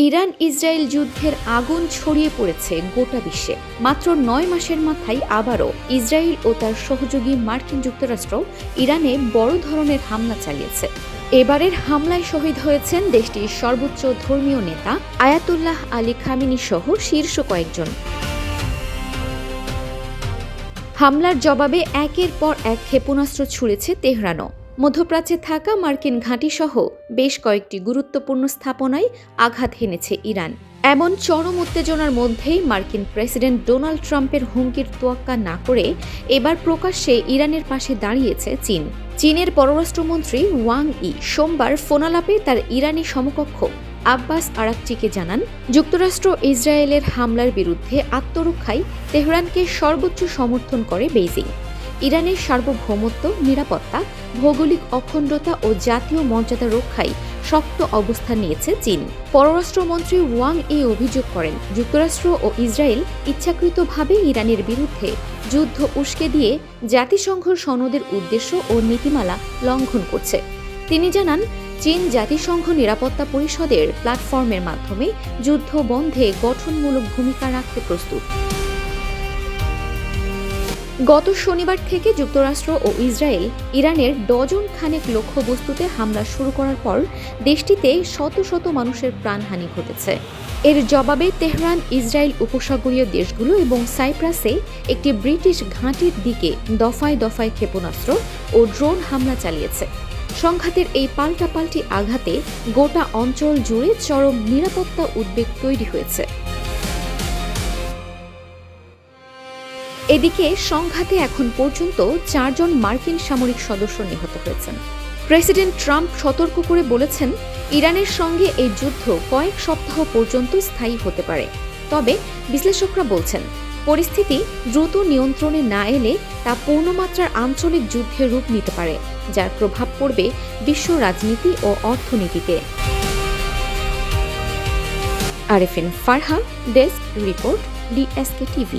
Iran Israel যুদ্ধের আগুন ছড়িয়ে পড়েছে গোটা বিশ্বে। মাত্র ৯ মাসের মাথায় আবারও ইসরায়েল ও তার সহযোগী মার্কিন যুক্তরাষ্ট্র ইরানে বড় ধরনের হামলা চালিয়েছে। এবারের হামলায় শহীদ হয়েছেন দেশটির সর্বোচ্চ ধর্মীয় নেতা আয়াতুল্লাহ আলী খামেনি সহ শীর্ষ কয়েকজন। হামলার জবাবে একের পর এক ক্ষেপণাস্ত্র ছুড়েছে তেহরানও। মধ্যপ্রাচ্যে থাকা মার্কিন ঘাঁটিসহ বেশ কয়েকটি গুরুত্বপূর্ণ স্থাপনায় আঘাত হেনেছে ইরান। এমন চরম উত্তেজনার মধ্যেই মার্কিন প্রেসিডেন্ট ডোনাল্ড ট্রাম্পের হুমকির তোয়াক্কা না করে এবার প্রকাশ্যে ইরানের পাশে দাঁড়িয়েছে চীন। চীনের পররাষ্ট্রমন্ত্রী ওয়াং ই সোমবার ফোনালাপে তার ইরানি সমকক্ষ আব্বাস আরাকচিকে জানান, যুক্তরাষ্ট্র ইসরায়েলের হামলার বিরুদ্ধে আত্মরক্ষায় তেহরানকে সর্বোচ্চ সমর্থন করে বেইজিং। ইরানের সার্বভৌমত্ব, নিরাপত্তা, ভৌগোলিক অখণ্ডতা ও জাতীয় মর্যাদা রক্ষায় শক্ত অবস্থান নিয়েছে চীন। পররাষ্ট্রমন্ত্রী ওয়াং অভিযোগ করেন, যুক্তরাষ্ট্র ও ইসরায়েল ইচ্ছাকৃতভাবে ইরানের বিরুদ্ধে যুদ্ধ উস্কে দিয়ে জাতিসংঘ সনদের উদ্দেশ্য ও নীতিমালা লঙ্ঘন করছে। তিনি জানান, চীন জাতিসংঘ নিরাপত্তা পরিষদের প্ল্যাটফর্মের মাধ্যমে যুদ্ধ বন্ধে গঠনমূলক ভূমিকা রাখতে প্রস্তুত। গত শনিবার থেকে যুক্তরাষ্ট্র ও ইসরায়েল ইরানের ডজন খানেক লক্ষ্যবস্তুতে হামলা শুরু করার পর দেশটিতে শত শত মানুষের প্রাণহানি ঘটেছে। এর জবাবে তেহরান ইসরায়েল উপসাগরীয় দেশগুলো এবং সাইপ্রাসে একটি ব্রিটিশ ঘাঁটির দিকে দফায় দফায় ক্ষেপণাস্ত্র ও ড্রোন হামলা চালিয়েছে। সংঘাতের এই পাল্টাপাল্টি আঘাতে গোটা অঞ্চল জুড়ে চরম নিরাপত্তা উদ্বেগ তৈরি হয়েছে। এদিকে সংঘাতে এখন পর্যন্ত 4 জন মার্কিন সামরিক সদস্য নিহত হয়েছেন। প্রেসিডেন্ট ট্রাম্প সতর্ক করে বলেছেন, ইরানের সঙ্গে এই যুদ্ধ কয়েক সপ্তাহ পর্যন্ত স্থায়ী হতে পারে। তবে বিশ্লেষকরা বলছেন, পরিস্থিতি দ্রুত নিয়ন্ত্রণে না এলে তা পূর্ণমাত্রার আঞ্চলিক যুদ্ধের রূপ নিতে পারে, যার প্রভাব পড়বে বিশ্ব রাজনীতি ও অর্থনীতিতে। Arefin Farha, desk report, DSK TV।